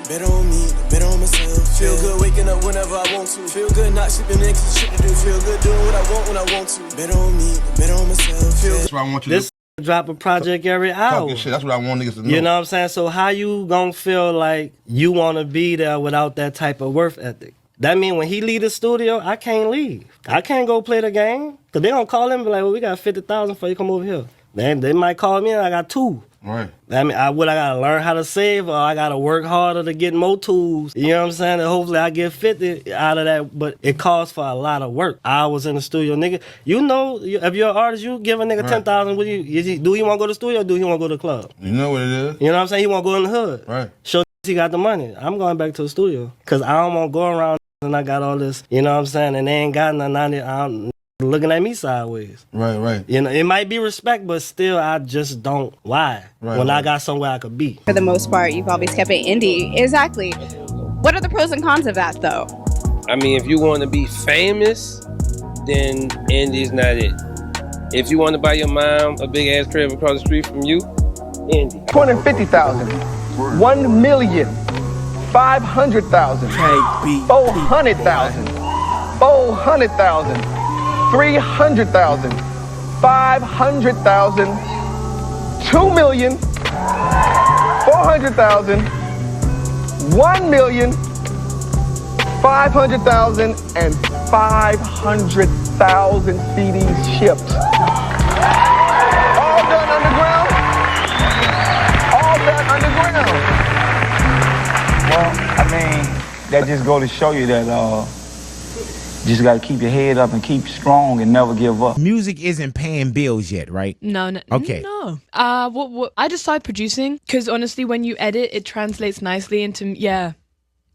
Bet on me, bet on myself. Feel good waking up whenever I want to. Feel good not sleeping in cause shit to do. Feel good doing what I want when I want to. Bet on me, bet on myself. That's what I want you to drop a project every hour. Shit. That's what I want niggas to know. You know what I'm saying? So how you gonna feel like you wanna be there without that type of work ethic? That mean when he leave the studio, I can't leave. I can't go play the game. Cause they gonna call him and be like, well, we got 50,000 for you come over here. Then they might call me and I got 2. Right. I mean, I gotta learn how to save, or I gotta work harder to get more tools. You know what I'm saying? And hopefully I get 50 out of that, but it calls for a lot of work. I was in the studio, nigga. You know, if you're an artist, you give a nigga 10,000. Do he want to go to the studio or do he want to go to the club? You know what it is. You know what I'm saying? He want to go in the hood. Right. Show he got the money. I'm going back to the studio because I don't want to go around and I got all this, you know what I'm saying? And they ain't got nothing. I'm looking at me sideways. Right. You know, it might be respect, but still, I just don't. Why? When I got somewhere I could be. For the most part, you've always kept it indie. Exactly. What are the pros and cons of that, though? I mean, if you want to be famous, then indie's not it. If you want to buy your mom a big ass crib across the street from you, indie. 250,000, 1,500,000, 400,000, 400,000, 300,000, 500,000, 2,000,000, 400,000, 1,000,000, 500,000, and 500,000 CDs shipped. All done underground. All done underground. Well, I mean, that just go to show you that just gotta keep your head up and keep strong and never give up. Music isn't paying bills yet, right? No. Okay. No. What I just started producing because honestly, when you edit, it translates nicely into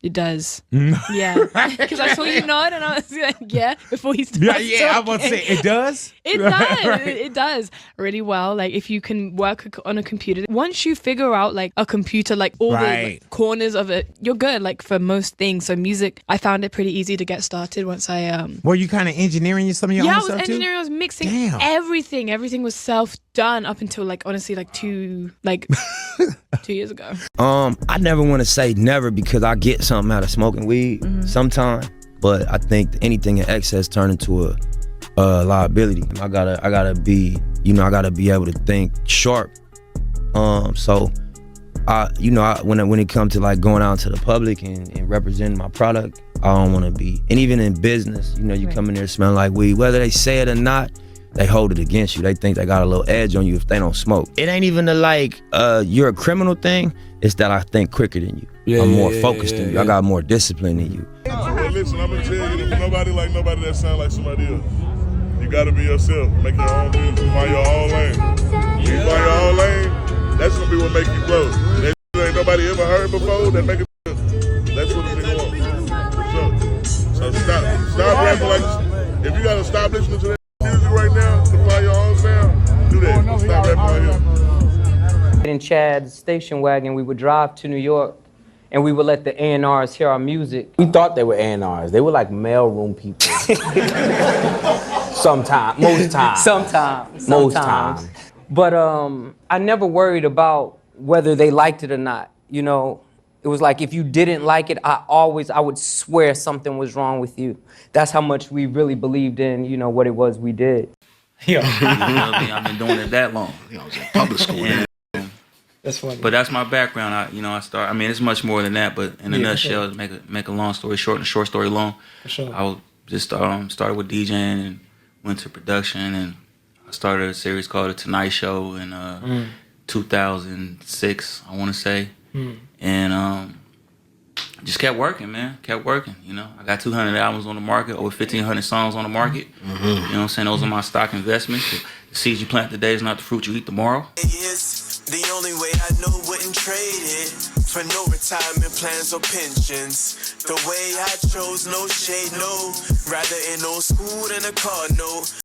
It does. Yeah. Because I saw you nod and I was like, yeah, before he started talking. I was about to say, it does? It does. Right. It does really well. Like, if you can work on a computer, once you figure out, like, a computer, like, all the like, corners of it, you're good, like, for most things. So music, I found it pretty easy to get started once I... Were you kind of engineering some of your own stuff, too? Yeah, I was engineering. I was mixing everything. Everything was self-done up until, like, honestly, like, 2 years ago. I never want to say never because I get something out of smoking weed sometime, but I think anything in excess turn into a liability. I gotta be, I gotta be able to think sharp. So when it comes to like going out to the public and representing my product, I don't want to be. And even in business, you come in there smelling like weed, whether they say it or not, they hold it against you. They think they got a little edge on you if they don't smoke. It ain't even you're a criminal thing. It's that I think quicker than you. I'm more focused than you. I got more discipline than you. Hey, listen, I'm gonna tell you, there's nobody like nobody that sound like somebody else. You gotta be yourself. Make your own music. Find your own lane. When you find your own lane, that's gonna be what make you grow. That ain't nobody ever heard before. That make it. That's what the nigga want. For sure. So stop rapping like. If you gotta stop listening to that music right now to find your own sound, do that. Stop rapping like him. In Chad's station wagon, we would drive to New York and we would let the A&Rs hear our music. We thought they were A&Rs. They were like mailroom people. Sometimes, most times. Sometimes. Most times. But I never worried about whether they liked it or not. It was like if you didn't like it, I would swear something was wrong with you. That's how much we really believed in, what it was we did. Yeah. I've been doing it that long. I was in public school. That's funny. But that's my background. I mean, it's much more than that, but in a nutshell, make a long story short and a short story long. For sure. I just started with DJing and went to production, and I started a series called The Tonight Show in 2006, I want to say. And just kept working, man. Kept working, I got 200 albums on the market, over 1,500 songs on the market. You know what I'm saying? Those are my stock investments. The seeds you plant today is not the fruit you eat tomorrow. The only way I know wouldn't trade it for no retirement plans or pensions. The way I chose, no shade, no. Rather in old school than a car, no.